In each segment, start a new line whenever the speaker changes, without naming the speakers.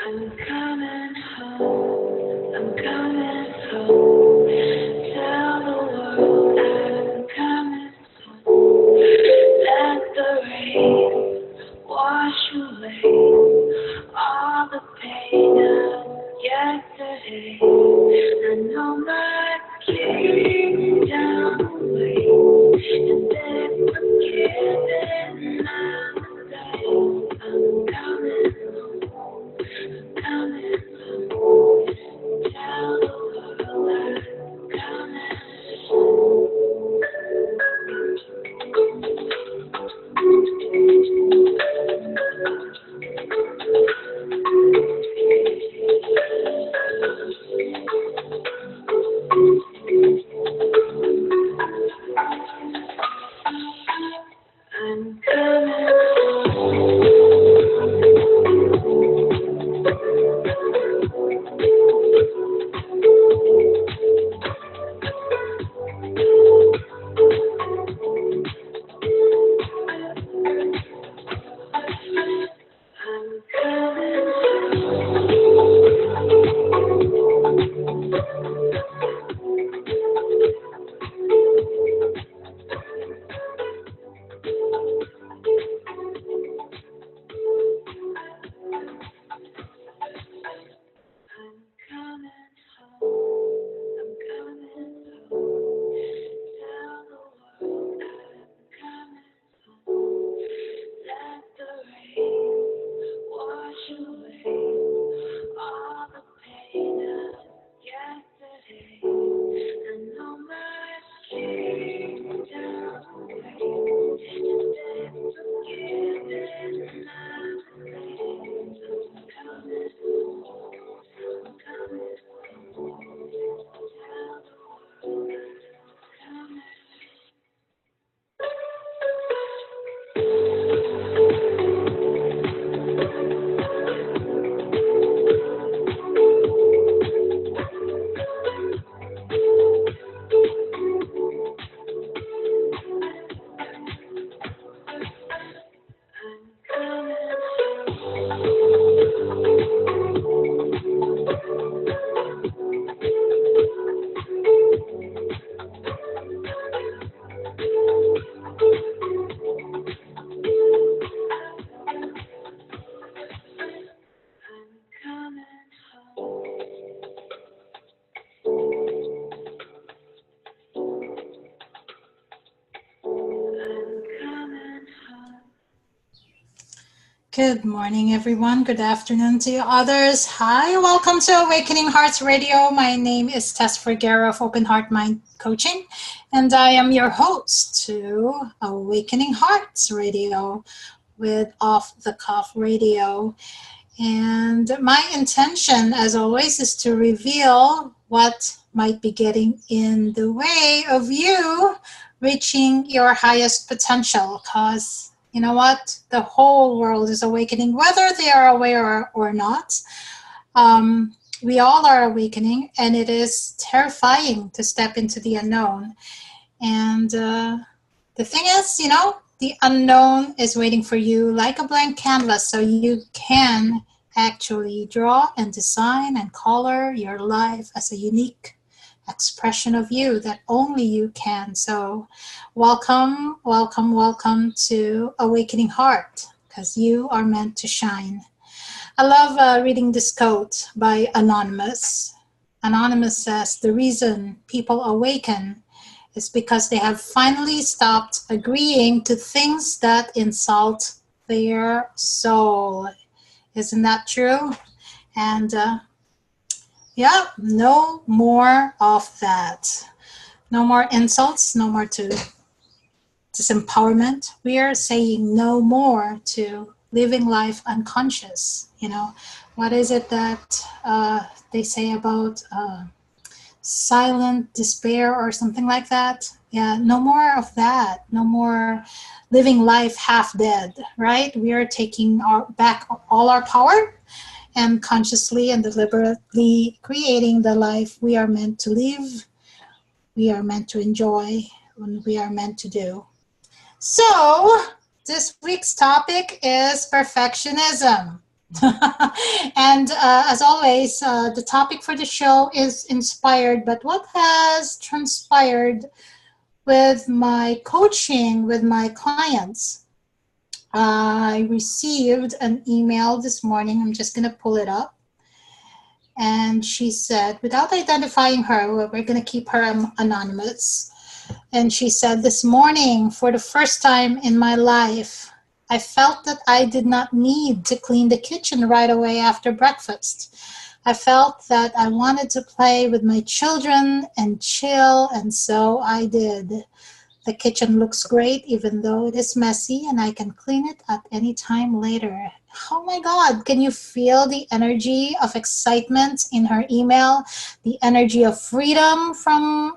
I'm coming home, I'm coming home. Tell the world I'm coming home. Let the rain wash away all the pain of yesterday. I know my kingdom awaits, and they're forgiven my mistakes. I'm coming home, coming home. Tell the world I'm coming I'm coming
Good morning, everyone. Good afternoon to others. Hi, welcome to Awakening Hearts Radio. My name is Tess Vergara of Open Heart Mind Coaching, and I am your host to Awakening Hearts Radio with Off the Cuff Radio. And my intention, as always, is to reveal what might be getting in the way of you reaching your highest potential, because you know what? The whole world is awakening, whether they are aware or not. We all are awakening, and it is terrifying to step into the unknown. And the thing is, the unknown is waiting for you like a blank canvas, so you can actually draw and design and color your life as a unique expression of you that only you can. So welcome, welcome, welcome to Awakening Heart, because you are meant to shine. I love reading this quote by Anonymous. Anonymous says, the reason people awaken is because they have finally stopped agreeing to things that insult their soul. Isn't that true? And yeah, no more of that. No more insults, no more to disempowerment. We are saying no more to living life unconscious. What is it that they say about silent despair or something like that? Yeah, no more of that. No more living life half dead, right? We are taking back all our power and consciously and deliberately creating the life we are meant to live, we are meant to enjoy, and we are meant to do. So, this week's topic is perfectionism. And as always, the topic for the show is inspired, but what has transpired with my coaching with my clients. I received an email this morning. I'm just going to pull it up. And she said, without identifying her, we're going to keep her anonymous. And she said, this morning, for the first time in my life, I felt that I did not need to clean the kitchen right away after breakfast. I felt that I wanted to play with my children and chill, and so I did. The kitchen looks great even though it is messy, and I can clean it at any time later. Oh my God, can you feel the energy of excitement in her email? The energy of freedom from,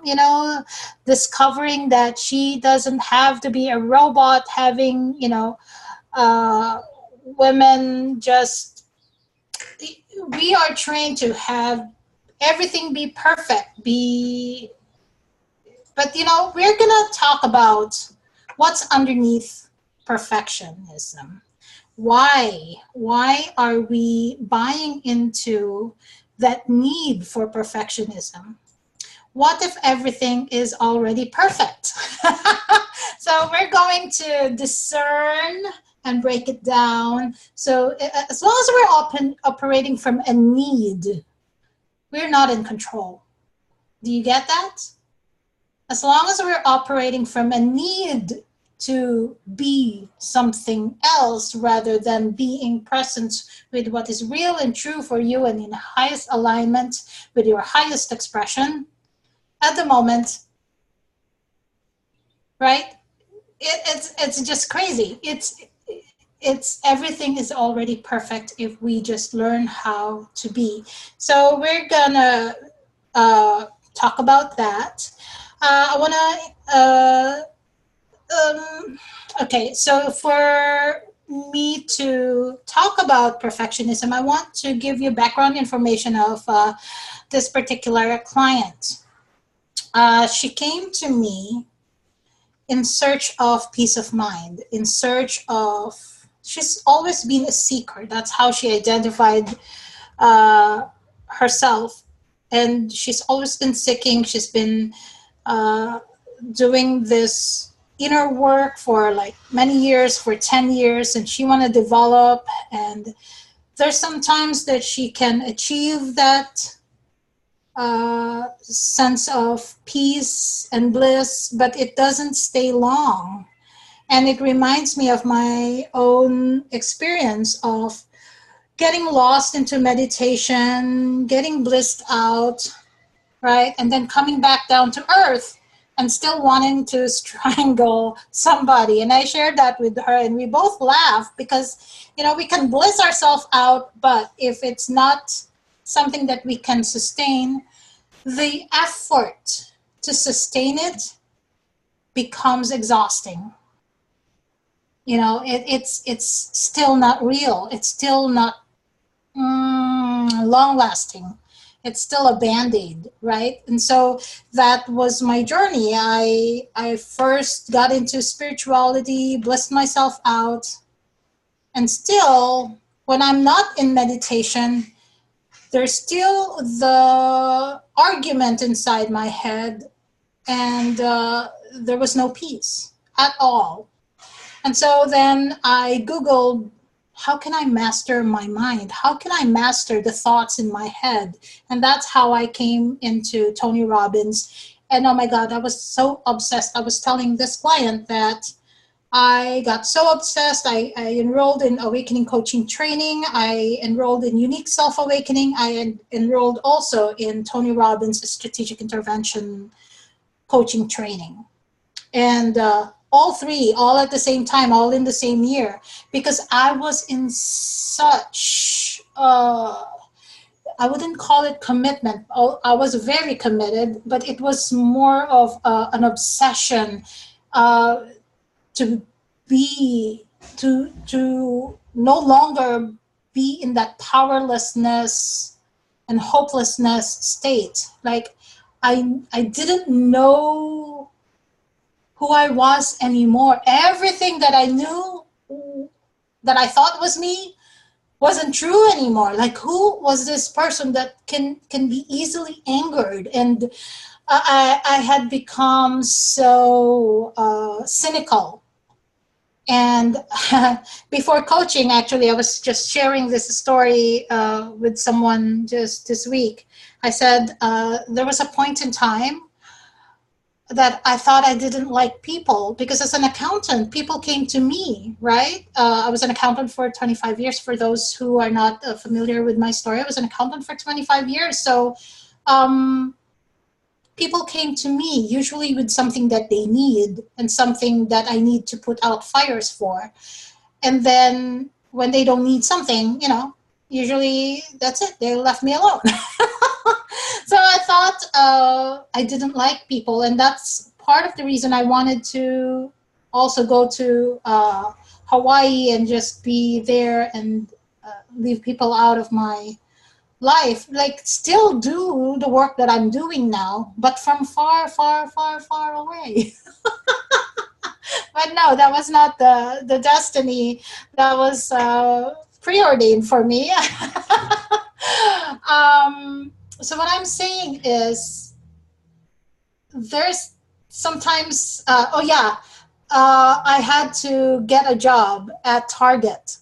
discovering that she doesn't have to be a robot having, uh, women just, we are trained to have everything be perfect, but we're gonna talk about what's underneath perfectionism. Why are we buying into that need for perfectionism? What if everything is already perfect? So we're going to discern and break it down. So as long as we're operating from a need, we're not in control. Do you get that? As long as we're operating from a need to be something else rather than being present with what is real and true for you and in highest alignment with your highest expression at the moment, right? It's just crazy. It's everything is already perfect if we just learn how to be. So we're gonna talk about that. I wanna okay, so for me to talk about perfectionism, I want to give you background information of this particular client. She came to me in search of peace of mind, in search of, she's always been a seeker. That's how she identified herself. And she's always been seeking. She's been doing this inner work for like many years, for 10 years, and she want to develop. And there's sometimes that she can achieve that sense of peace and bliss, but it doesn't stay long. And it reminds me of my own experience of getting lost into meditation, getting blissed out, right? And then coming back down to earth and still wanting to strangle somebody. And I shared that with her, and we both laughed because, we can bliss ourselves out, but if it's not something that we can sustain, the effort to sustain it becomes exhausting. It's still not real. It's still not long lasting. It's still a band-aid, right? And so that was my journey. I first got into spirituality, blessed myself out, and still, when I'm not in meditation, there's still the argument inside my head, and there was no peace at all. And so then I Googled, how can I master my mind? How can I master the thoughts in my head? And that's how I came into Tony Robbins. And oh my God, I was so obsessed. I was telling this client that I got so obsessed. I enrolled in awakening coaching training. I enrolled in unique self-awakening. I enrolled also in Tony Robbins strategic intervention coaching training. And all three, all at the same time, all in the same year, because I was in such, I wouldn't call it commitment. I was very committed, but it was more of an obsession to be, to no longer be in that powerlessness and hopelessness state. Like I didn't know who I was anymore. Everything that I knew, that I thought was me, wasn't true anymore. Like, who was this person that can be easily angered? And I had become so cynical. And before coaching, actually, I was just sharing this story with someone just this week. I said there was a point in time that I thought I didn't like people because as an accountant, people came to me, right? I was an accountant for 25 years. For those who are not familiar with my story, I was an accountant for 25 years. So um, people came to me usually with something that they need and something that I need to put out fires for. And then when they don't need something, usually that's it. They left me alone. So I thought I didn't like people, and that's part of the reason I wanted to also go to Hawaii and just be there and leave people out of my life, like still do the work that I'm doing now, but from far, far, far, far away. But no, that was not the destiny that was preordained for me. So what I'm saying is there's sometimes oh yeah, I had to get a job at Target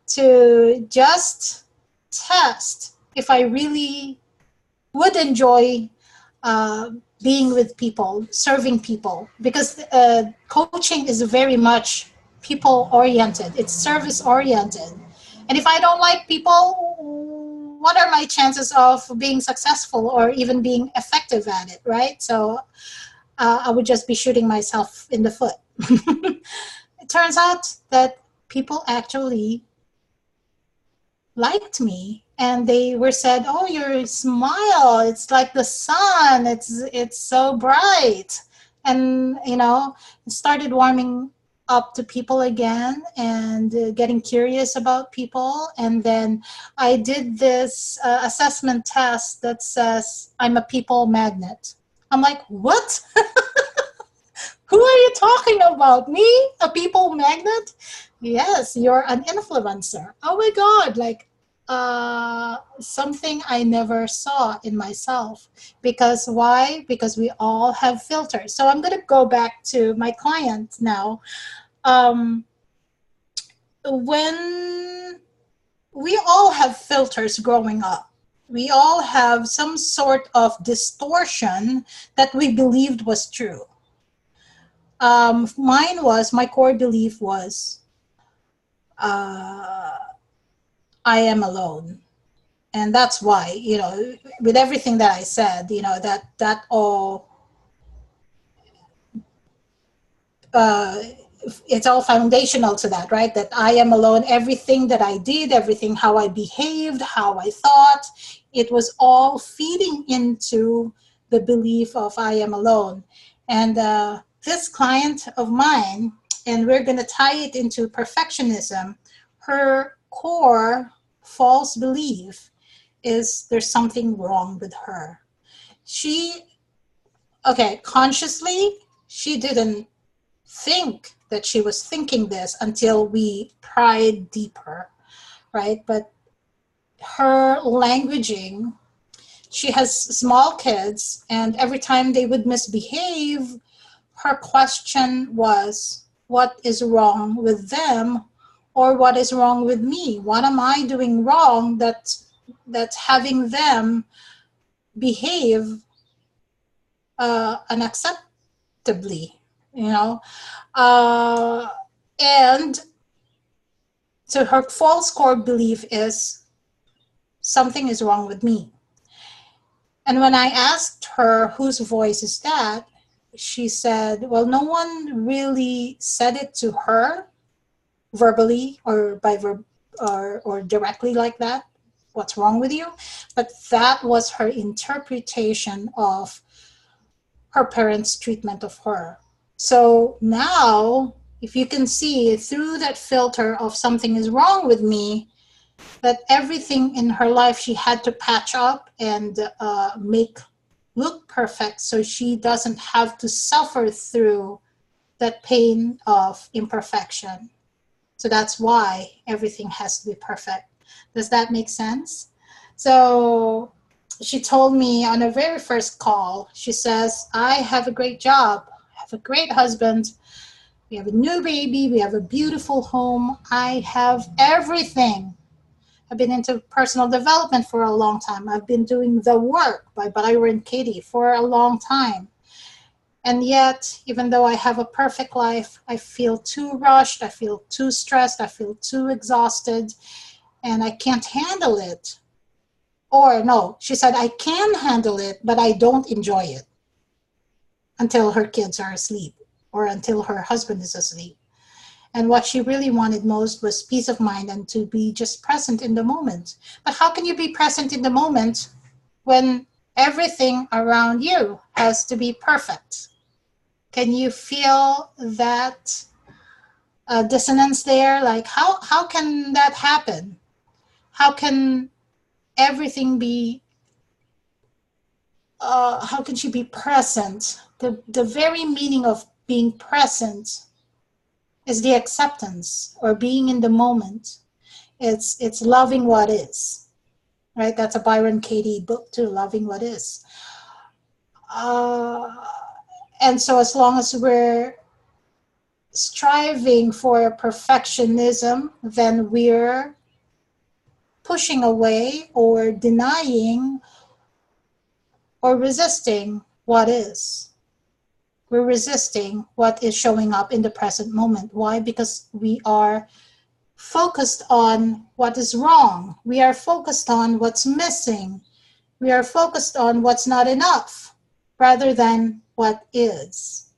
to just test if I really would enjoy uh, being with people, serving people, because coaching is very much people oriented. It's service oriented. And if I don't like people, what are my chances of being successful or even being effective at it, right? So I would just be shooting myself in the foot. It turns out that people actually liked me and they were said, oh, your smile, it's like the sun, it's so bright. And it started warming up to people again and getting curious about people. And then I did this assessment test that says I'm a people magnet. I'm like, what? Who are you talking about? Me, a people magnet? Yes, you're an influencer. Oh my God, like something I never saw in myself. Because why? Because we all have filters. So I'm going to go back to my client now. Um, when we all have filters growing up, we all have some sort of distortion that we believed was true. My core belief was uh, I am alone. And that's why, with everything that I said, that all, uh, it's all foundational to that, right? That I am alone. Everything that I did, everything, how I behaved, how I thought, it was all feeding into the belief of I am alone. And this client of mine, and we're going to tie it into perfectionism, her core false belief is there's something wrong with her. She, okay, consciously, she didn't think that she was thinking this until we pried deeper, right? But her languaging, she has small kids, and every time they would misbehave, her question was, what is wrong with them, or what is wrong with me? What am I doing wrong that's having them behave unacceptably, you know? Uh, and so her false core belief is something is wrong with me. And when I asked her whose voice is that, she said, well, no one really said it to her verbally or by verb or directly like that. What's wrong with you? But that was her interpretation of her parents' treatment of her. So now, if you can see through that filter of something is wrong with me, that everything in her life she had to patch up and make look perfect so she doesn't have to suffer through that pain of imperfection. So that's why everything has to be perfect. Does that make sense? So she told me on her very first call, she says, I have a great job, I have a great husband, we have a new baby, we have a beautiful home, I have everything. I've been into personal development for a long time. I've been doing The Work by Byron Katie for a long time. And yet, even though I have a perfect life, I feel too rushed, I feel too stressed, I feel too exhausted, and I can't handle it. Or no, she said, I can handle it, but I don't enjoy it until her kids are asleep or until her husband is asleep. And what she really wanted most was peace of mind and to be just present in the moment. But how can you be present in the moment when everything around you has to be perfect? Can you feel that dissonance there? Like, how can that happen? How can everything be, how can she be present? The very meaning of being present is the acceptance or being in the moment. It's loving what is, right? That's a Byron Katie book too, Loving What Is. And so as long as we're striving for perfectionism, then we're pushing away or denying or resisting what is. We're resisting what is showing up in the present moment. Why? Because we are focused on what is wrong. We are focused on what's missing. We are focused on what's not enough rather than what is.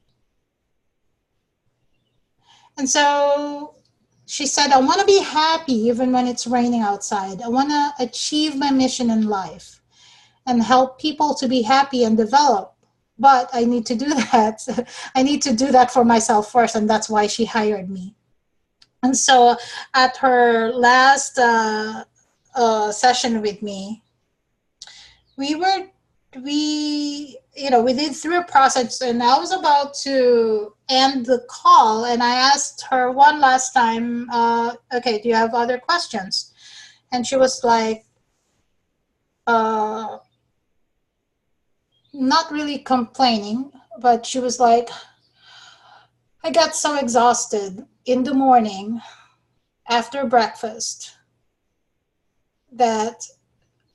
And so she said, I want to be happy even when it's raining outside. I want to achieve my mission in life and help people to be happy and develop. But I need to do that. I need to do that for myself first, and that's why she hired me. And so at her last session with me, we did through a process, and I was about to end the call, and I asked her one last time, okay, do you have other questions? And she was like, not really complaining, but she was like, I got so exhausted in the morning after breakfast that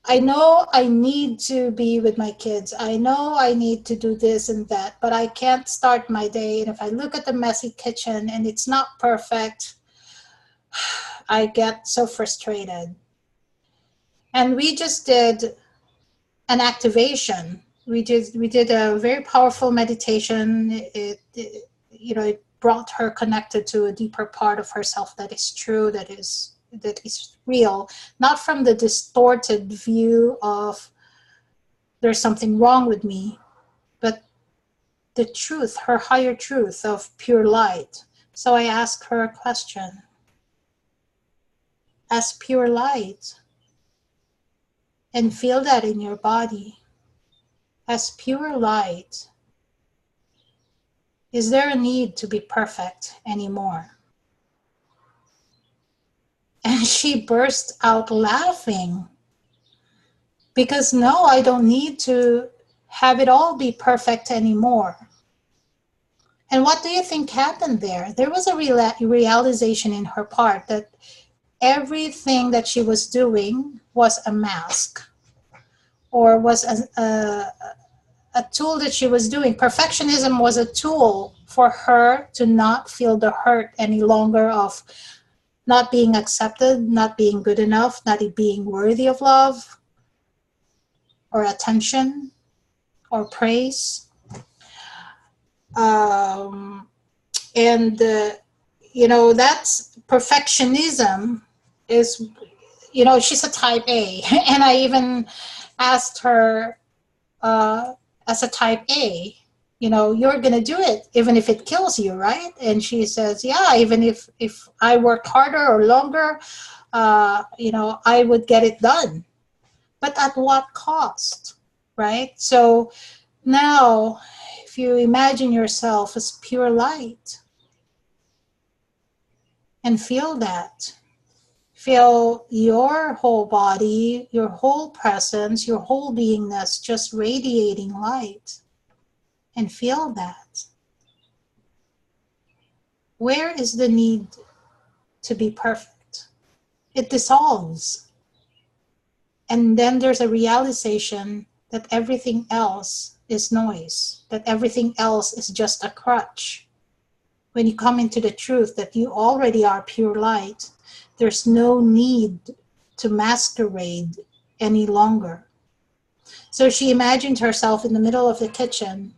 I know I need to be with my kids. I know I need to do this and that, but I can't start my day. And if I look at the messy kitchen and it's not perfect, I get so frustrated. And we just did an activation. We did a very powerful meditation. It brought her connected to a deeper part of herself that is true, that is real, not from the distorted view of there's something wrong with me, but the truth, her higher truth of pure light. So I asked her a question. As pure light, and feel that in your body, as pure light, is there a need to be perfect anymore? And she burst out laughing. Because no, I don't need to have it all be perfect anymore. And what do you think happened there? There was a realization in her part that everything that she was doing was a mask, or was a tool that she was doing. Perfectionism was a tool for her to not feel the hurt any longer of not being accepted, not being good enough, not being worthy of love or attention or praise. That's perfectionism is, she's a type A. And I even asked her, as a type A, you're going to do it even if it kills you, right? And she says, yeah, even if I work harder or longer, I would get it done. But at what cost, right? So now, if you imagine yourself as pure light and feel feel your whole body, your whole presence, your whole beingness just radiating light. And feel that. Where is the need to be perfect? It dissolves. And then there's a realization that everything else is noise, that everything else is just a crutch. When you come into the truth that you already are pure light, there's no need to masquerade any longer. So she imagined herself in the middle of the kitchen,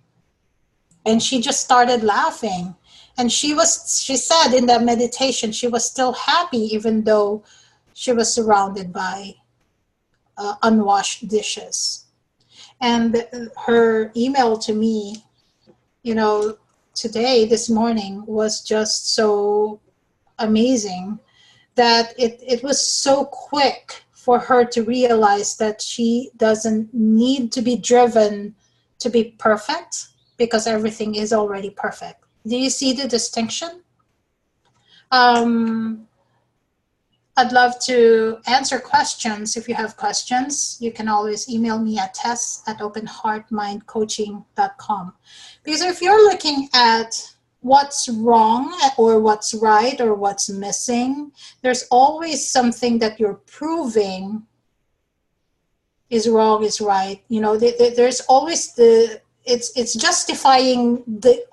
and she just started laughing. And she said in that meditation, she was still happy even though she was surrounded by unwashed dishes. And her email to me, today, this morning, was just so amazing that it was so quick for her to realize that she doesn't need to be driven to be perfect because everything is already perfect. Do you see the distinction? I'd love to answer questions. If you have questions, you can always email me at tess@openheartmindcoaching.com. Because if you're looking at what's wrong or what's right or what's missing, there's always something that you're proving is wrong, is right. There's always it's justifying the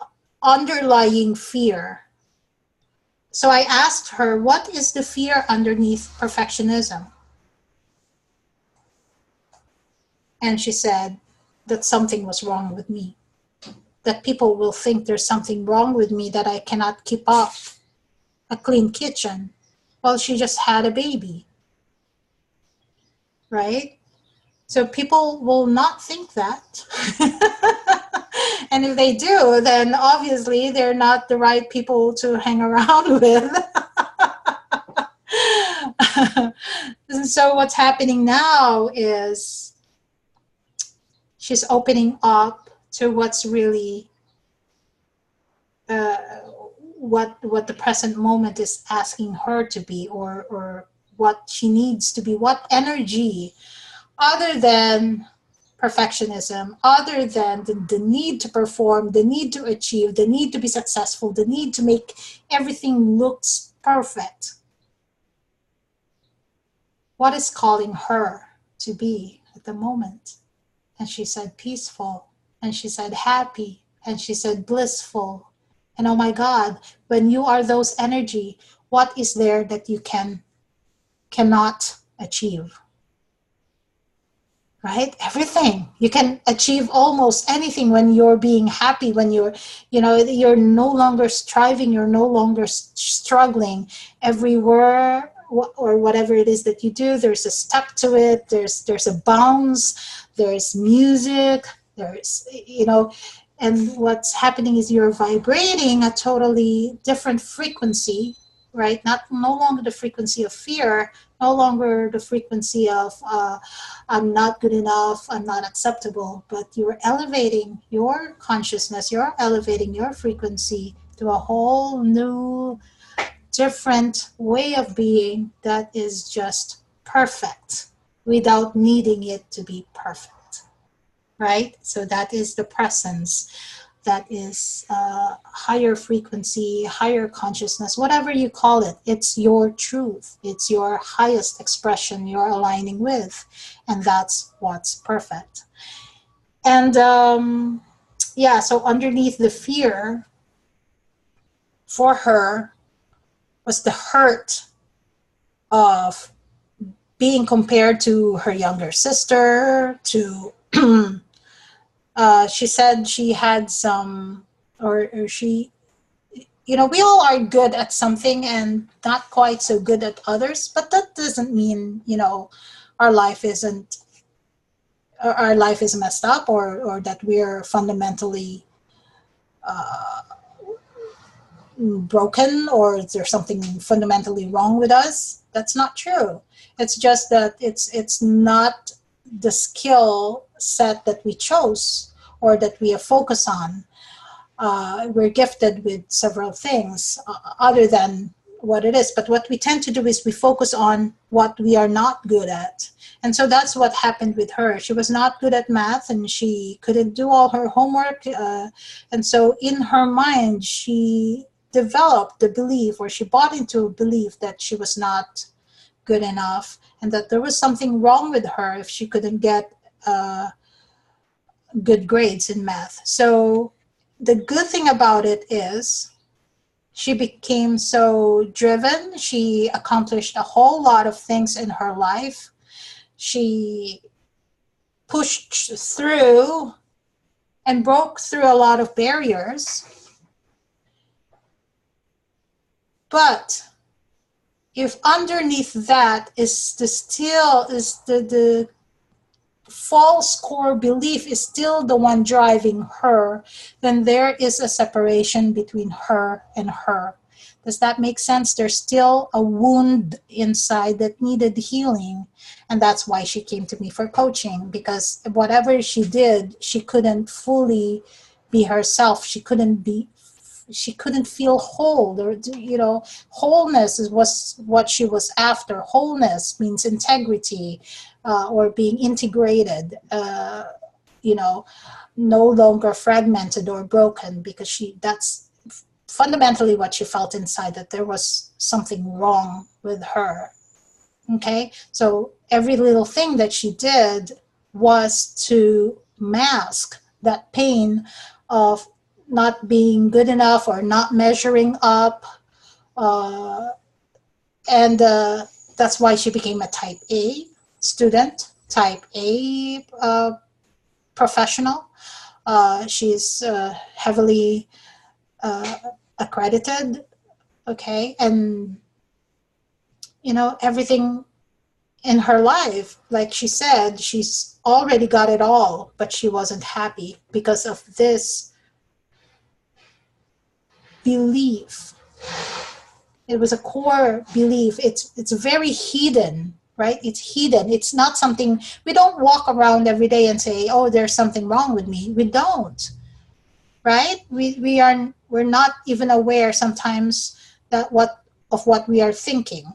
underlying fear. So I asked her, what is the fear underneath perfectionism? And she said that something was wrong with me, that people will think there's something wrong with me, that I cannot keep up a clean kitchen. Well, she just had a baby, right? So people will not think that. And if they do, then obviously they're not the right people to hang around with. And so what's happening now is she's opening up to what's really what the present moment is asking her to be, or what she needs to be, what energy other than perfectionism, other than the need to perform, the need to achieve, the need to be successful, the need to make everything looks perfect. What is calling her to be at the moment? And she said peaceful, and she said happy, and she said blissful. And oh my God, when you are those energy, what is there that you cannot achieve? Right? Everything. You can achieve almost anything when you're being happy, when you're no longer striving, you're no longer struggling. Everywhere or whatever it is that you do, there's a step to it, there's a bounce, there's music, there's, and what's happening is you're vibrating a totally different frequency, right? No longer the frequency of fear, no longer the frequency of I'm not good enough, I'm not acceptable, but you're elevating your consciousness, you're elevating your frequency to a whole new, different way of being that is just perfect without needing it to be perfect, right? So that is the presence. That is higher frequency, higher consciousness, whatever you call it. It's your truth. It's your highest expression you're aligning with. And that's what's perfect. And so underneath the fear for her was the hurt of being compared to her younger sister, to she said she had some, or she, we all are good at something and not quite so good at others, but that doesn't mean, our life is messed up, or that we're fundamentally broken, or there's something fundamentally wrong with us. That's not true. It's just that it's not the skill set that we chose or that we have focused on. We're gifted with several things other than what it is. But what we tend to do is we focus on what we are not good at. And so that's what happened with her. She was not good at math and she couldn't do all her homework. And so in her mind, she developed the belief, or she bought into a belief, that she was not good enough and that there was something wrong with her if she couldn't get good grades in math. So the good thing about it is she became so driven. She accomplished a whole lot of things in her life. She pushed through and broke through a lot of barriers. But if underneath that is the false core belief is still the one driving her, then there is a separation between her and her. Does that make sense? There's still a wound inside that needed healing. And that's why she came to me for coaching, because whatever she did, she couldn't fully be herself. She couldn't feel whole. Or, wholeness was what she was after. Wholeness means integrity, or being integrated, no longer fragmented or broken, because that's fundamentally what she felt inside, that there was something wrong with her. Okay, so every little thing that she did was to mask that pain of not being good enough or not measuring up, and that's why she became a type A student, type A professional. She's heavily accredited, okay, and everything in her life, like she said, she's already got it all, but she wasn't happy because of this belief. It was a core belief. It's very hidden, right? It's hidden. It's not something, we don't walk around every day and say, oh, there's something wrong with me. We don't, right? We're not even aware sometimes of what we are thinking.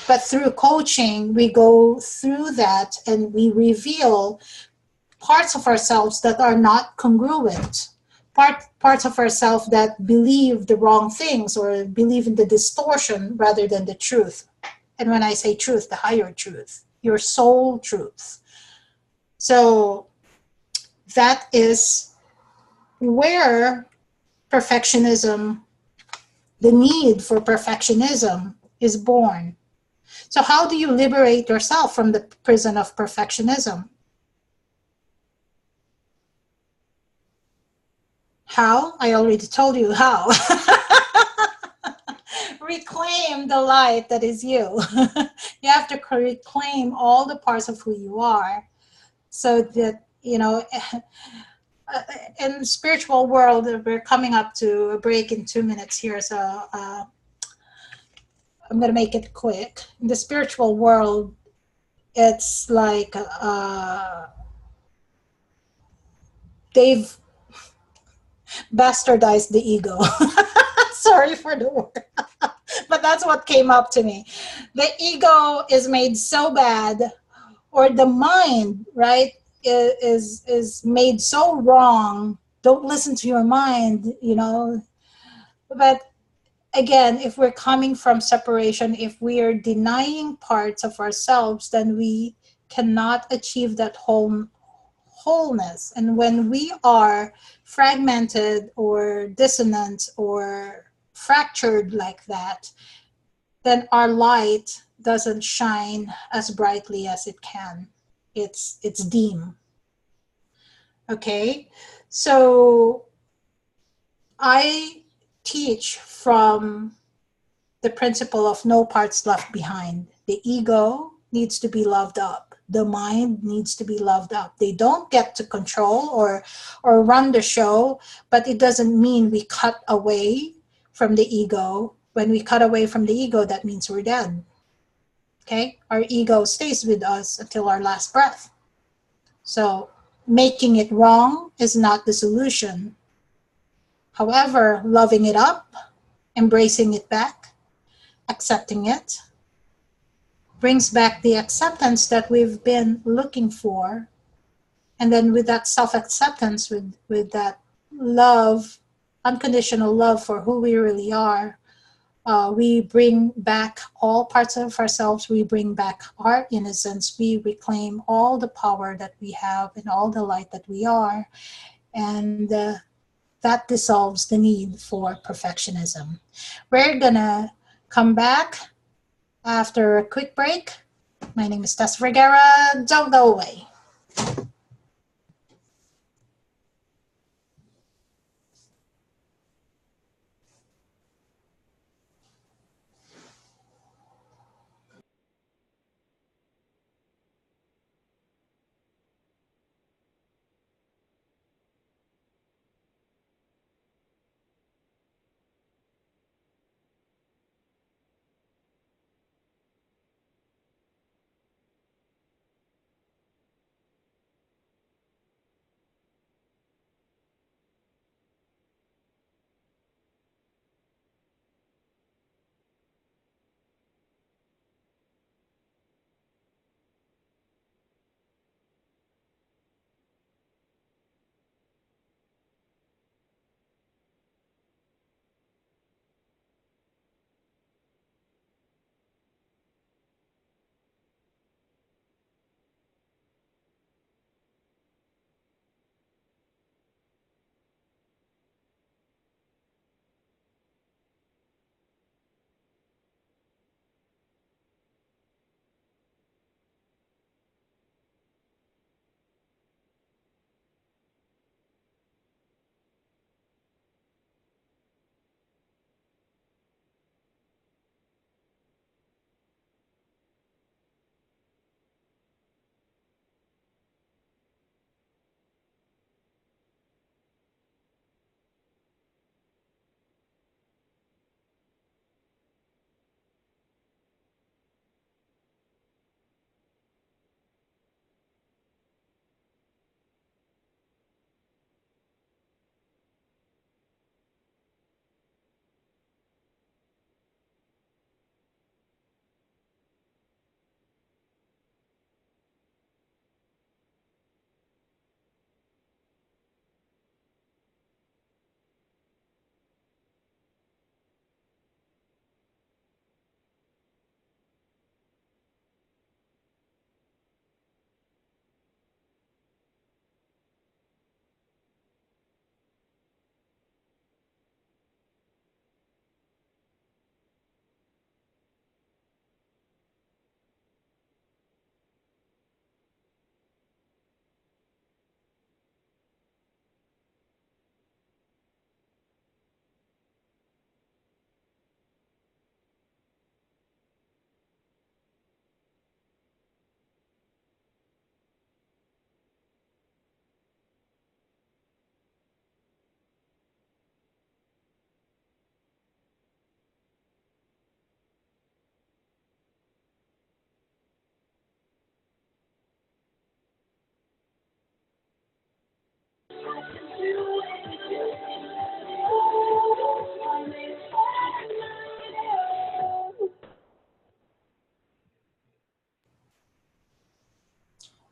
But through coaching, we go through that and we reveal parts of ourselves that are not congruent, parts of ourselves that believe the wrong things or believe in the distortion rather than the truth. And when I say truth, the higher truth, your soul truth. So that is where perfectionism, the need for perfectionism, is born. So how do you liberate yourself from the prison of perfectionism? How? I already told you how. Reclaim the light that is you. You have to reclaim all the parts of who you are, so that, in the spiritual world, we're coming up to a break in 2 minutes here, so I'm going to make it quick. In the spiritual world, it's like they've bastardized the ego. Sorry for the word, but that's what came up to me. The ego is made so bad, or the mind, right, is made so wrong. Don't listen to your mind, But again, if we're coming from separation, if we are denying parts of ourselves, then we cannot achieve that wholeness. And when we are fragmented or dissonant or fractured like that, then our light doesn't shine as brightly as it can. It's dim. Okay, so I teach from the principle of no parts left behind. The ego needs to be loved up. The mind needs to be loved up. They don't get to control or run the show, but it doesn't mean we cut away from the ego. When we cut away from the ego, that means we're dead. Okay? Our ego stays with us until our last breath. So making it wrong is not the solution. However, loving it up, embracing it back, accepting it brings back the acceptance that we've been looking for. And then with that self-acceptance, with that love, unconditional love for who we really are, we bring back all parts of ourselves. We bring back our innocence. We reclaim all the power that we have and all the light that we are. And that dissolves the need for perfectionism. We're gonna come back after a quick break. My name is Tess Vergara. Don't go away.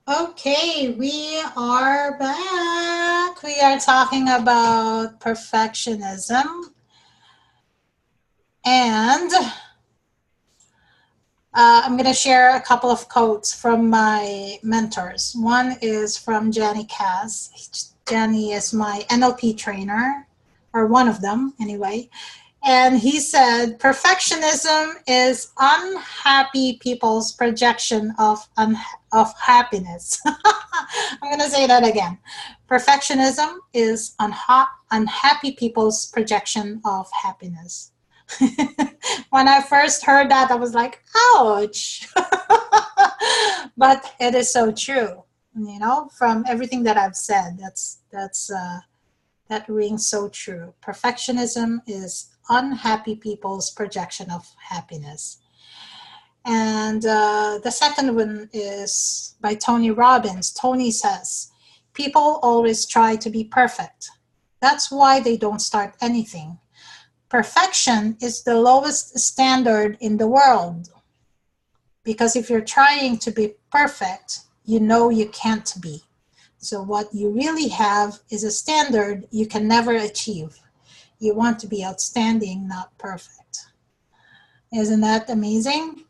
Okay, we are back. We are talking about perfectionism. And I'm going to share a couple of quotes from my mentors. One is from Jenny Cass. Jenny is my NLP trainer, or one of them anyway. And he said, perfectionism is unhappy people's projection of happiness. I'm going to say that again. Perfectionism is unhappy people's projection of happiness. When I first heard that, I was like, ouch. But it is so true. You know, from everything that I've said, that rings so true. Perfectionism is unhappy people's projection of happiness. And the second one is by Tony Robbins. Tony says, people always try to be perfect. That's why they don't start anything. Perfection is the lowest standard in the world, because if you're trying to be perfect, you know you can't be. So what you really have is a standard you can never achieve. You want to be outstanding, not perfect. Isn't that amazing?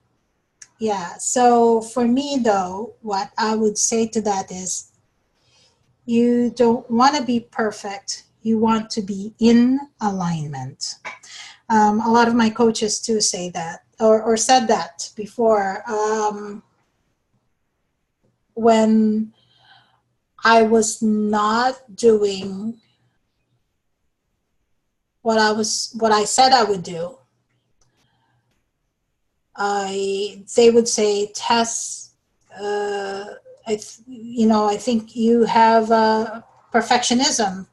Yeah. So for me, though, what I would say to that is you don't want to be perfect. You want to be in alignment. A lot of my coaches too say that, or said that before. When I was not doing what I said I would do, they would say, Tess, I think you have perfectionism.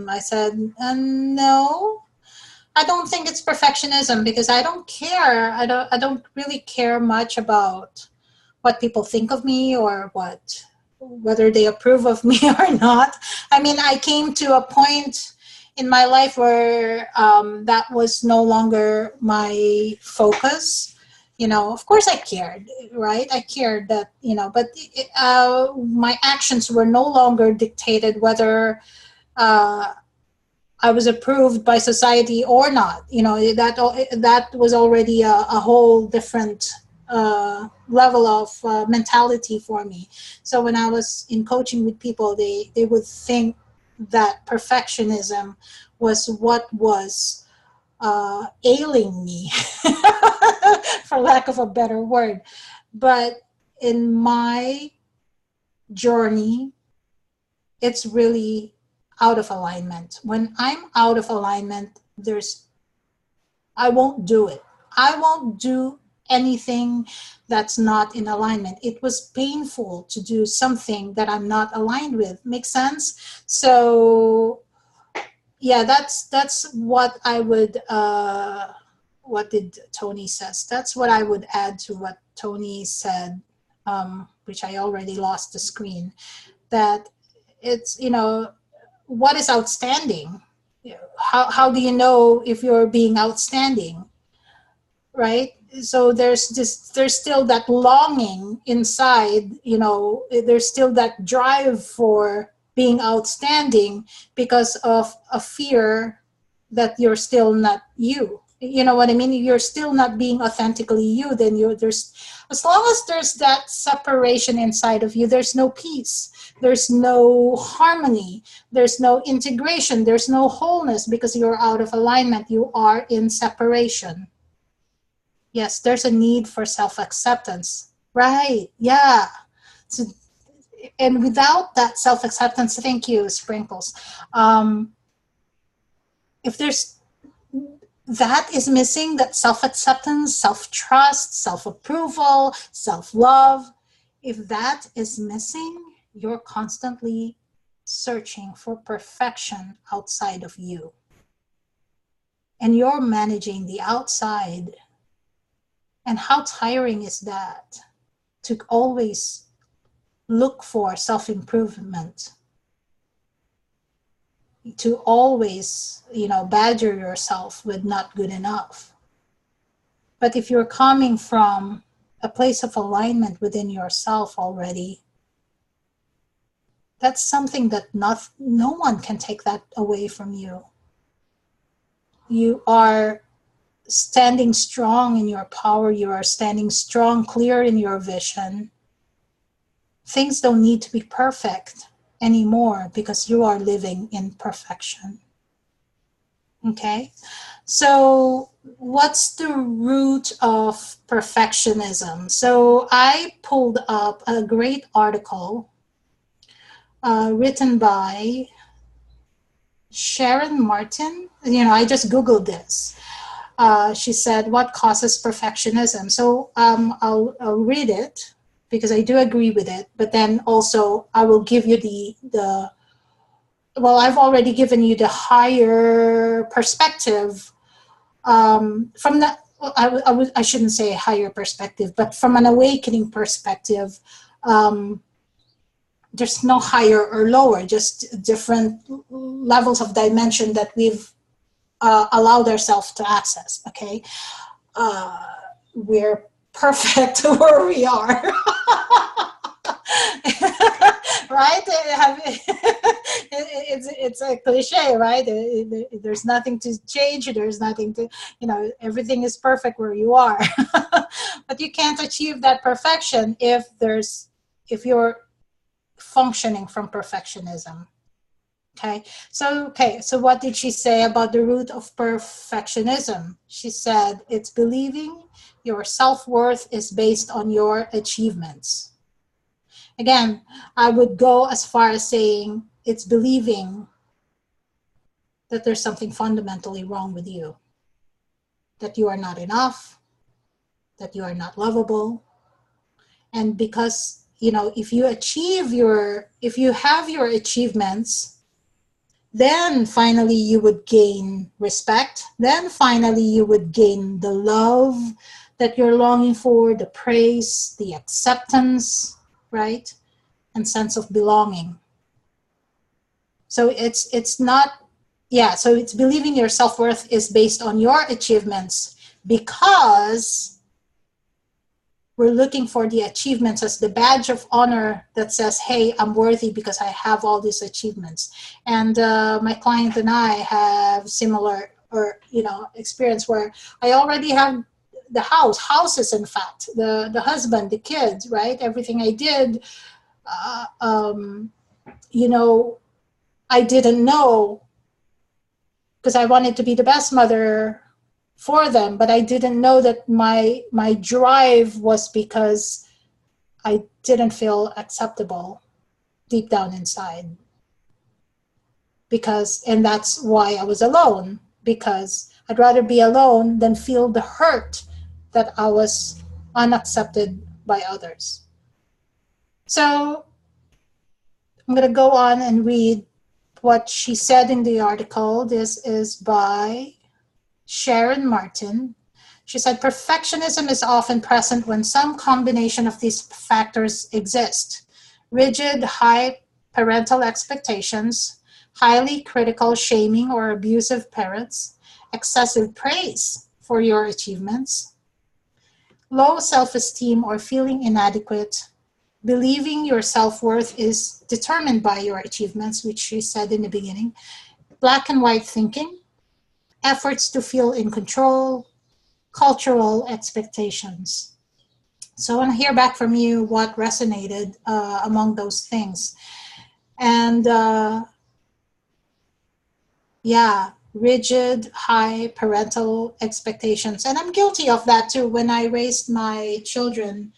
I said, no, I don't think it's perfectionism, because I don't care. I don't really care much about what people think of me, or whether they approve of me or not. I mean, I came to a point in my life where that was no longer my focus. Of course I cared, right? I cared that, but my actions were no longer dictated whether uh, I was approved by society or not. That was already a whole different level of mentality for me. So when I was in coaching with people, they would think that perfectionism was what was ailing me, for lack of a better word. But in my journey, it's really out of alignment. When I'm out of alignment, I won't do it. I won't do anything that's not in alignment. It was painful to do something that I'm not aligned with. Makes sense? So yeah, that's what I would what did Tony says? That's what I would add to what Tony said, which I already lost the screen. That it's, what is outstanding? How do you know if you're being outstanding, right? So there's still that longing inside, there's still that drive for being outstanding, because of a fear that you're still not you. You know what I mean? You're still not being authentically you. Then there's, as long as there's that separation inside of you, there's no peace, there's no harmony, there's no integration, there's no wholeness, because you're out of alignment. You are in separation. Yes, there's a need for self-acceptance. Right. Yeah. So, and without that self-acceptance, thank you, Sprinkles. If there's that is missing, that self-acceptance, self-trust, self-approval, self-love, if that is missing, you're constantly searching for perfection outside of you. And you're managing the outside. And how tiring is that, to always look for self-improvement, to always, badger yourself with not good enough. But if you're coming from a place of alignment within yourself already, that's something that no one can take that away from you. You are standing strong in your power. You are standing strong, clear in your vision. Things don't need to be perfect anymore, because you are living in perfection. Okay? So what's the root of perfectionism? So I pulled up a great article written by Sharon Martin. I just Googled this. She said, what causes perfectionism? So I'll read it, because I do agree with it, but then also I will give you I've already given you the higher perspective, from the, I shouldn't say higher perspective, but from an awakening perspective. There's no higher or lower, just different levels of dimension that we've allow themselves to access. Okay, we're perfect where we are. Right? It's a cliche, right? There's nothing to change. There's nothing to, everything is perfect where you are. But you can't achieve that perfection if you're functioning from perfectionism. So what did she say about the root of perfectionism? She said it's believing your self-worth is based on your achievements. Again, I would go as far as saying it's believing that there's something fundamentally wrong with you, that you are not enough, that you are not lovable. And because, if you have your achievements, then finally you would gain respect. Then finally you would gain the love that you're longing for, the praise, the acceptance, right? And sense of belonging. So it's not, so it's believing your self-worth is based on your achievements, because we're looking for the achievements as the badge of honor that says, hey, I'm worthy because I have all these achievements. And my client and I have similar experience where I already have the houses, in fact, the husband, the kids, right? Everything I did, I didn't know, because I wanted to be the best mother for them, but I didn't know that my drive was because I didn't feel acceptable deep down inside. And that's why I was alone, because I'd rather be alone than feel the hurt that I was unaccepted by others. So I'm going to go on and read what she said in the article. This is by Sharon Martin. She said, perfectionism is often present when some combination of these factors exist. Rigid, high parental expectations, highly critical, shaming, or abusive parents, excessive praise for your achievements, low self-esteem or feeling inadequate, believing your self-worth is determined by your achievements, which she said in the beginning, black and white thinking, efforts to feel in control, cultural expectations. So I want to hear back from you what resonated among those things. And rigid, high parental expectations. And I'm guilty of that too. When I raised my children,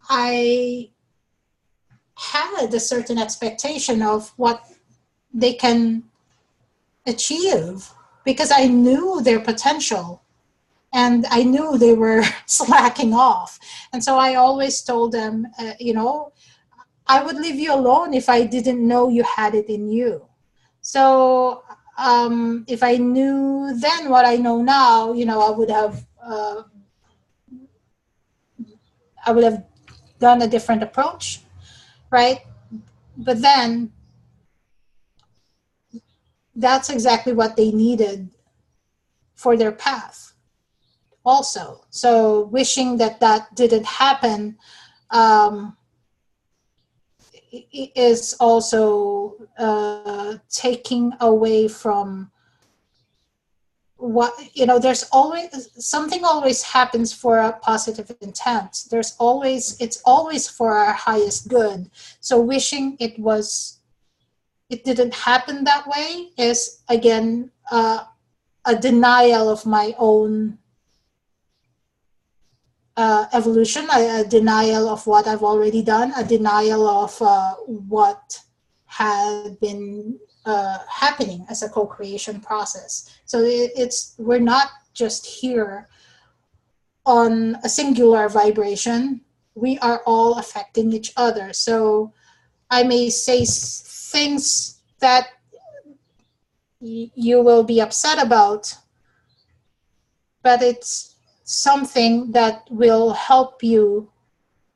I had a certain expectation of what they can achieve, because I knew their potential and I knew they were slacking off. And so I always told them, I would leave you alone if I didn't know you had it in you. So if I knew then what I know now, I would have done a different approach, right? But then that's exactly what they needed for their path also. So wishing that didn't happen is also taking away from what, there's always something always happens for a positive intent. It's always for our highest good. So wishing it didn't happen that way is, again, a denial of my own evolution, a denial of what I've already done, a denial of what had been happening as a co-creation process. So we're not just here on a singular vibration. We are all affecting each other. So I may say things that you will be upset about, but it's something that will help you,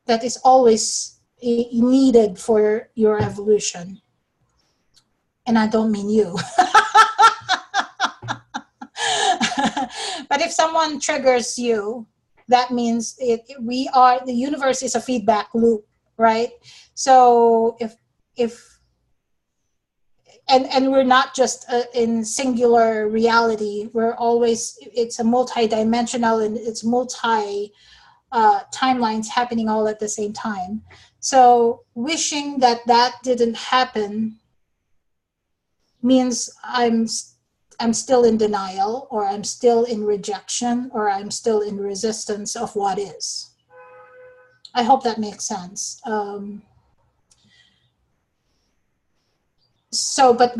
that is always needed for your evolution. And I don't mean you. But if someone triggers you, that means the universe is a feedback loop, right? So if and we're not just in singular reality. We're always, it's a multi-dimensional, and it's multi timelines happening all at the same time. So wishing that that didn't happen means I'm still in denial, or I'm still in rejection, or I'm still in resistance of what is. I hope that makes sense. But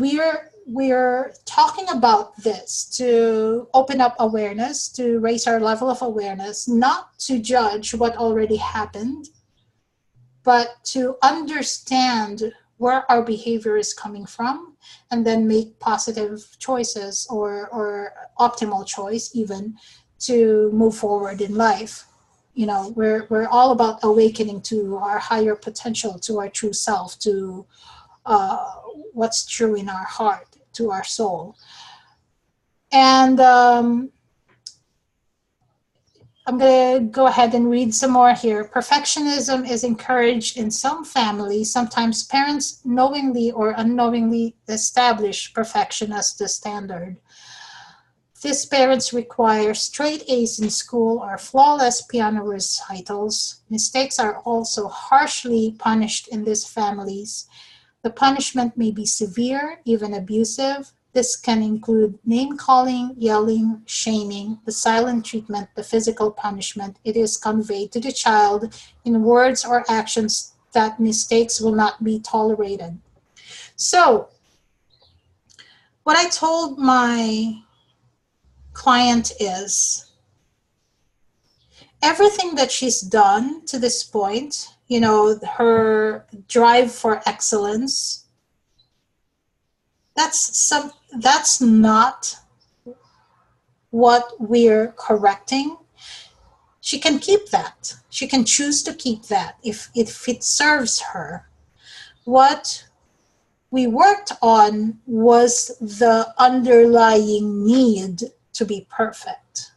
we're talking about this to open up awareness, to raise our level of awareness, not to judge what already happened, but to understand where our behavior is coming from, and then make positive choices, or optimal choice even, to move forward in life. You know, we're all about awakening to our higher potential, to our true self, to what's true in our heart, to our soul. And I'm going to go ahead and read some more here. Perfectionism is encouraged in some families. Sometimes parents knowingly or unknowingly establish perfection as the standard. These parents require straight A's in school or flawless piano recitals. Mistakes are also harshly punished in these families. The punishment may be severe, even abusive. This can include name-calling, yelling, shaming, the silent treatment, the physical punishment. It is conveyed to the child in words or actions that mistakes will not be tolerated. So, what I told my client is, everything that she's done to this point, you know, her drive for excellence, that's not what we're correcting. She can keep that. She can choose to keep that if it serves her. What we worked on was the underlying need to be perfect.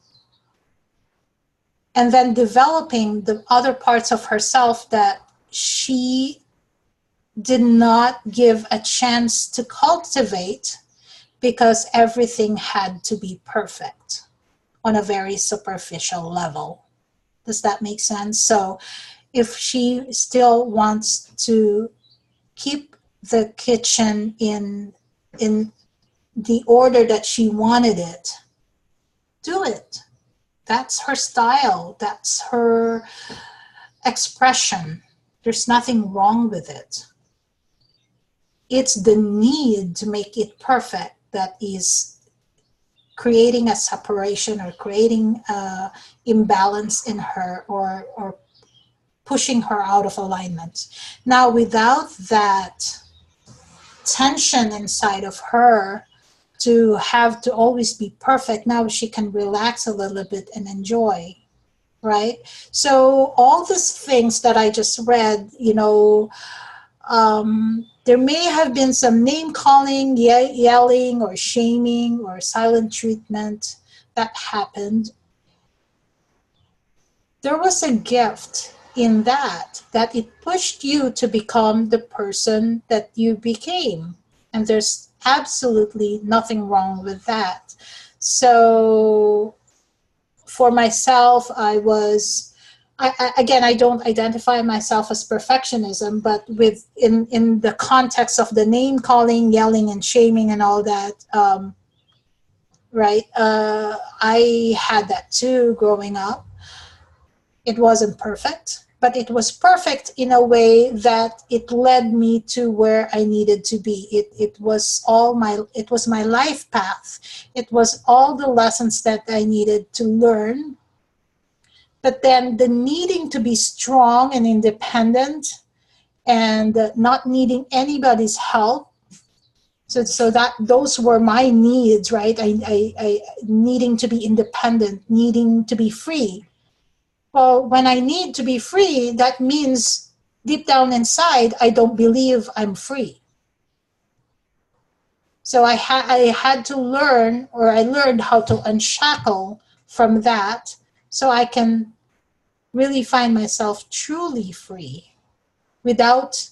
And then developing the other parts of herself that she did not give a chance to cultivate, because everything had to be perfect on a very superficial level. Does that make sense? So if she still wants to keep the kitchen in the order that she wanted it, do it. That's her style. That's her expression. There's nothing wrong with it. It's the need to make it perfect that is creating a separation, or creating imbalance in her, or pushing her out of alignment. Now, without that tension inside of her to have to always be perfect, now she can relax a little bit and enjoy, right? So all these things that I just read, you know, there may have been some name calling, yelling, or shaming, or silent treatment that happened. There was a gift in that it pushed you to become the person that you became. And there's absolutely nothing wrong with that. So for myself, I don't identify myself as perfectionism, but in the context of the name calling, yelling, and shaming and all that, right? I had that too growing up. It wasn't perfect, but it was perfect in a way that it led me to where I needed to be. It was my life path. It was all the lessons that I needed to learn. But then the needing to be strong and independent, and not needing anybody's help. So that those were my needs, right? I needing to be independent, needing to be free. Well, when I need to be free, that means deep down inside, I don't believe I'm free. So I had to learn, or I learned how to unshackle from that so I can really find myself truly free without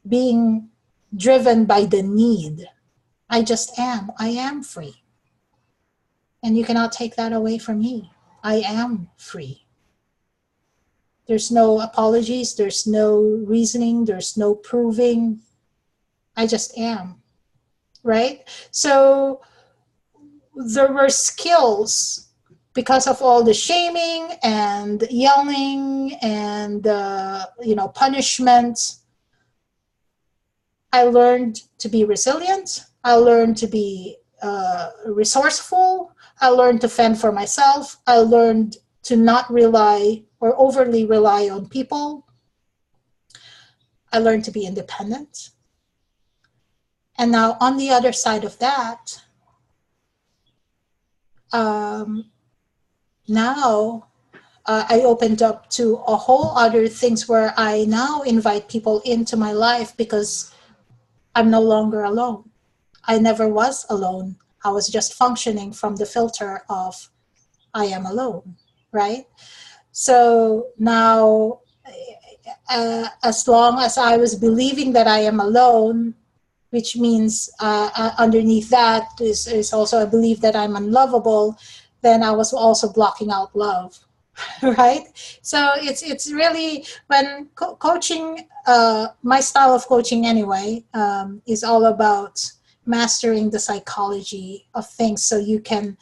being driven by the need. I just am. I am free. And you cannot take that away from me. I am free. There's no apologies, there's no reasoning, there's no proving. I just am, right? So there were skills because of all the shaming and yelling and punishment. I learned to be resilient. I learned to be resourceful. I learned to fend for myself. I learned to not rely or overly rely on people. I learned to be independent. And now on the other side of that, now I opened up to a whole other things where I now invite people into my life because I'm no longer alone. I never was alone. I was just functioning from the filter of I am alone, right? So now, as long as I was believing that I am alone, which means underneath that is also a belief that I'm unlovable, then I was also blocking out love, right? So it's really when coaching, my style of coaching anyway, is all about mastering the psychology of things so you can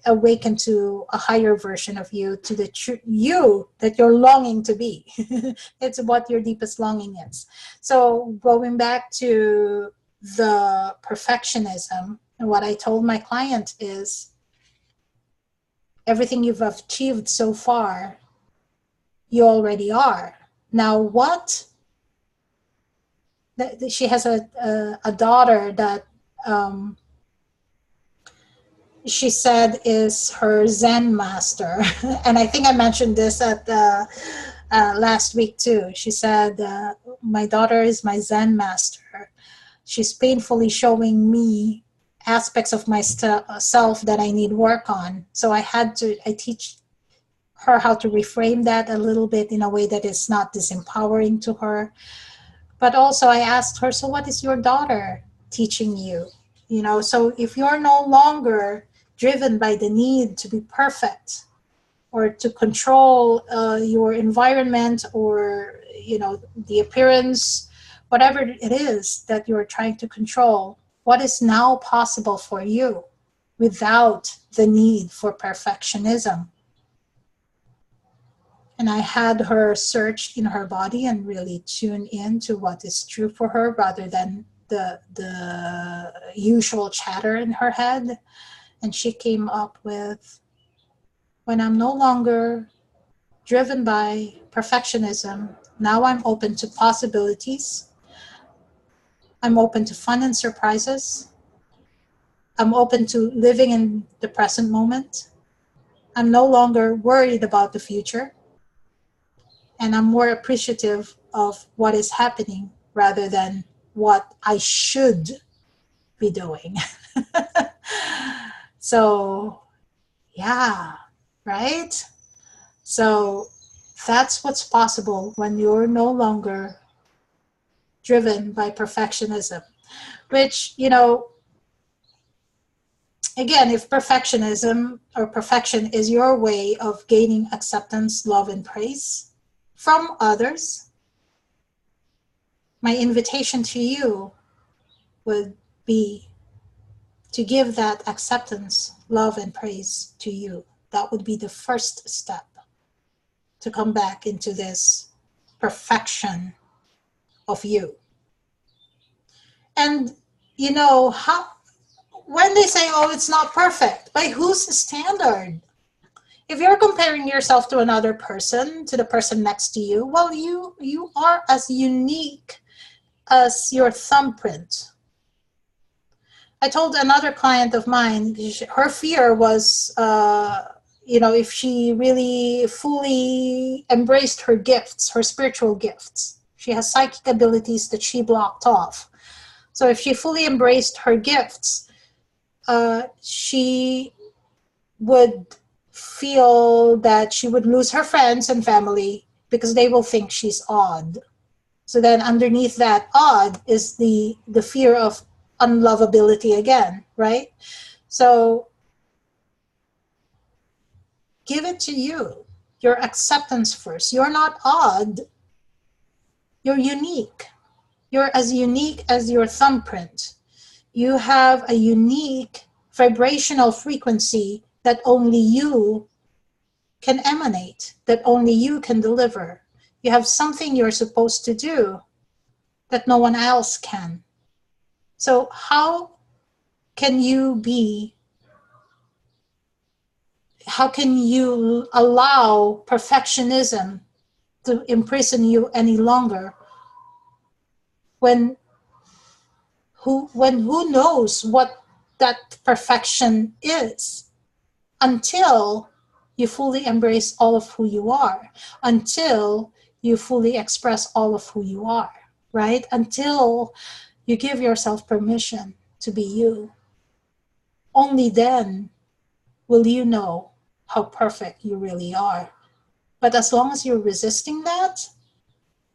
awaken to a higher version of you, to the you that you're longing to be. It's what your deepest longing is. So going back to the perfectionism, and what I told my client is everything you've achieved so far, you already are. Now what? She has a daughter that she said is her Zen master. And I think I mentioned this at last week too. She said, my daughter is my Zen master. She's painfully showing me aspects of myself that I need work on. So I teach her how to reframe that a little bit in a way that is not disempowering to her. But also I asked her, so what is your daughter teaching you? So if you're no longer driven by the need to be perfect or to control your environment or, the appearance, whatever it is that you're trying to control, what is now possible for you without the need for perfectionism? And I had her search in her body and really tune in to what is true for her rather than the usual chatter in her head. And she came up with, when I'm no longer driven by perfectionism, now I'm open to possibilities. I'm open to fun and surprises. I'm open to living in the present moment. I'm no longer worried about the future. And I'm more appreciative of what is happening rather than what I should be doing. So, yeah, right? So that's what's possible when you're no longer driven by perfectionism, which, again, if perfectionism or perfection is your way of gaining acceptance, love, and praise from others, my invitation to you would be to give that acceptance, love, and praise to you. That would be the first step to come back into this perfection of you. And how when they say, oh, it's not perfect, by whose standard? If you're comparing yourself to another person, to the person next to you, well, you are as unique as your thumbprint. I told another client of mine, her fear was, if she really fully embraced her gifts, her spiritual gifts. She has psychic abilities that she blocked off. So if she fully embraced her gifts, she would feel that she would lose her friends and family because they will think she's odd. So then underneath that odd is the fear of unlovability again, right? So give it to you. Your acceptance first. You're not odd. You're unique. You're as unique as your thumbprint. You have a unique vibrational frequency that only you can emanate, that only you can deliver. You have something you're supposed to do that no one else can. So can you be, how can you allow perfectionism to imprison you any longer when who knows what that perfection is until you fully embrace all of who you are, until you fully express all of who you are, right? Until you give yourself permission to be you. Only then will you know how perfect you really are. But as long as you're resisting that,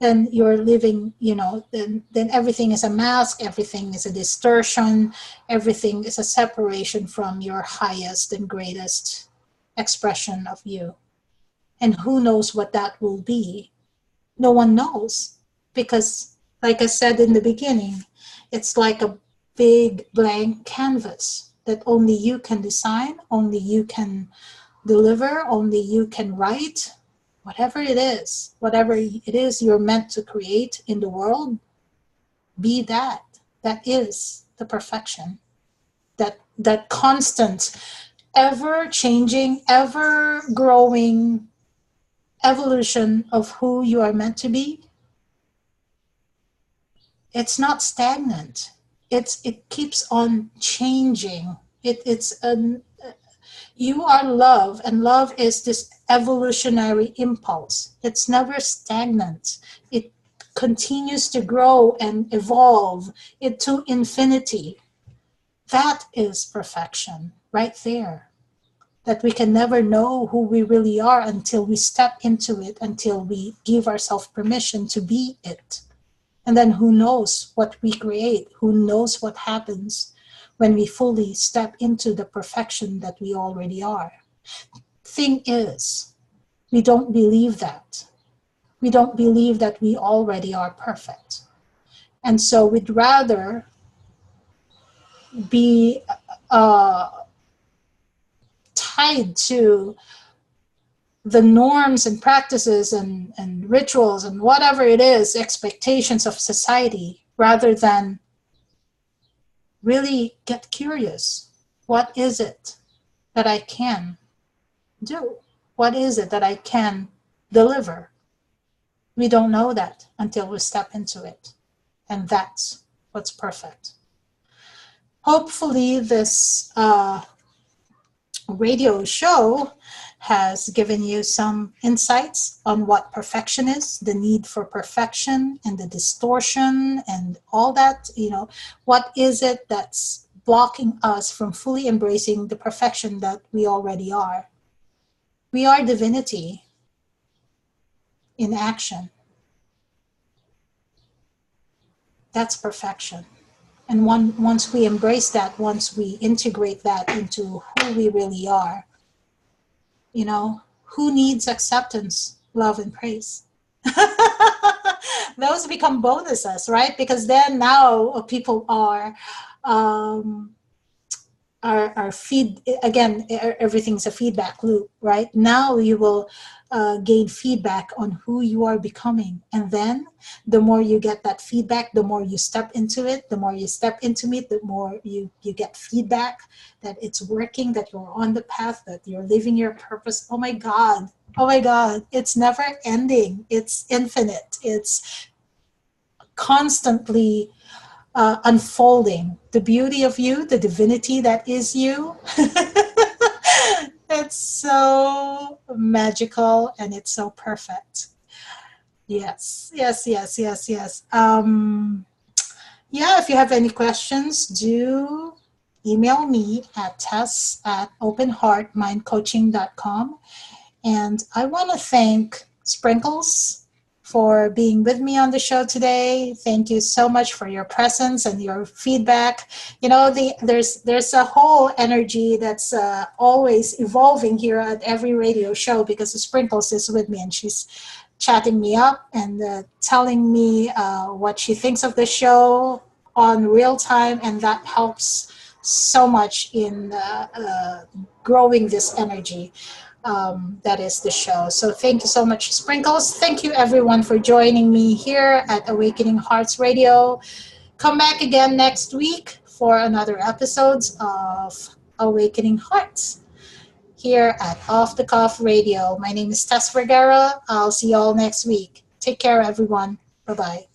then you're living, then everything is a mask, everything is a distortion, everything is a separation from your highest and greatest expression of you. And who knows what that will be? No one knows. Because, like I said in the beginning, it's like a big blank canvas that only you can design, only you can deliver, only you can write. Whatever it is you're meant to create in the world, be that. That is the perfection. That constant, ever changing, ever growing evolution of who you are meant to be. It's not stagnant. It keeps on changing. You are love, and love is this evolutionary impulse. It's never stagnant. It continues to grow and evolve into infinity. That is perfection right there. That we can never know who we really are until we step into it, until we give ourselves permission to be it. And then who knows what we create? Who knows what happens when we fully step into the perfection that we already are? Thing is, we don't believe that. We don't believe that we already are perfect. And so we'd rather be tied to the norms and practices and rituals and whatever it is, expectations of society, rather than really get curious. What is it that I can do? What is it that I can deliver? We don't know that until we step into it. And that's what's perfect. Hopefully this radio show has given you some insights on what perfection is, the need for perfection and the distortion and all that. What is it that's blocking us from fully embracing the perfection that we already are? We are divinity in action. That's perfection. And once we embrace that, once we integrate that into who we really are, who needs acceptance, love, and praise? Those become bonuses, right? Because then now people are feed again. Everything's a feedback loop, right? Now you will gain feedback on who you are becoming, and then the more you get that feedback, the more you step into it. The more you step into it, the more you get feedback that it's working, that you're on the path, that you're living your purpose. Oh my God, it's never ending. It's infinite. It's constantly unfolding the beauty of you, the divinity that is you. It's so magical and it's so perfect. Yes. Yeah, if you have any questions, do email me at tess at openheartmindcoaching.com. And I want to thank Sprinkles for being with me on the show today. Thank you so much for your presence and your feedback. There's a whole energy that's always evolving here at every radio show because Sprinkles is with me and she's chatting me up and telling me what she thinks of the show on real time, and that helps so much in growing this energy that is the show. So thank you so much, Sprinkles. Thank you, everyone, for joining me here at Awakening Hearts Radio. Come back again next week for another episodes of Awakening Hearts here at Off the Cuff Radio. My name is Tess Vergara. I'll see you all next week. Take care, everyone. Bye-bye.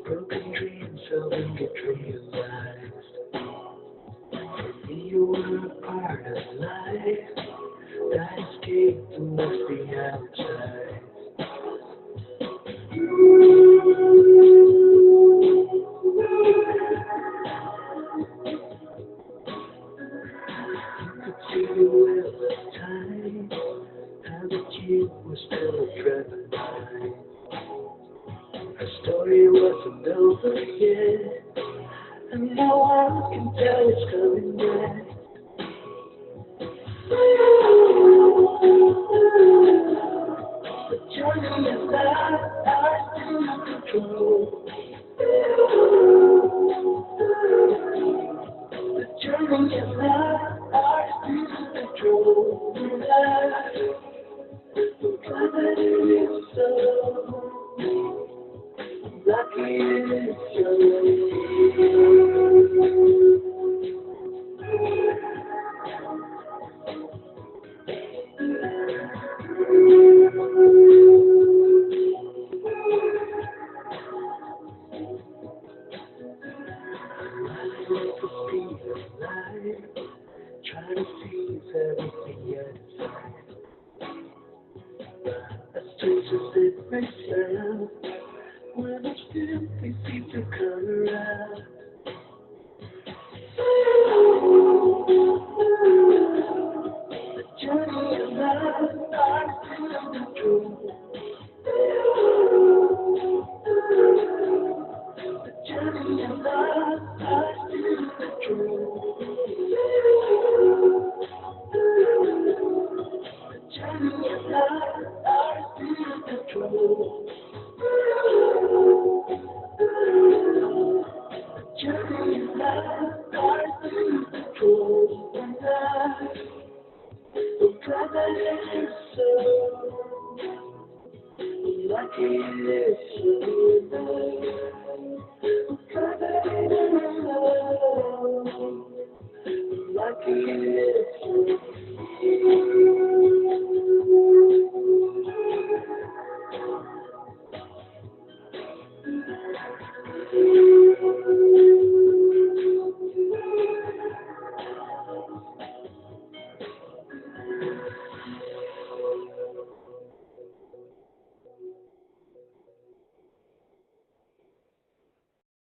Broken dreams seldom get realized. You were a part of life that escaped and left the outside. You could see you with time, how the kid was still a dreadful. Her story wasn't over yet, and no one can tell it's coming back. The journey is not ours to control. The journey is not ours to control. We're glad that it is so. Lucky it is so. Try to seize everything inside. A stranger's in myself when I simply seem to come around. The journey is not ours to control. The journey is not ours to control. The journey is not ours to control. The journey is not ours to control. I'm glad that it is so. Lucky it is so. I'm glad that it is so.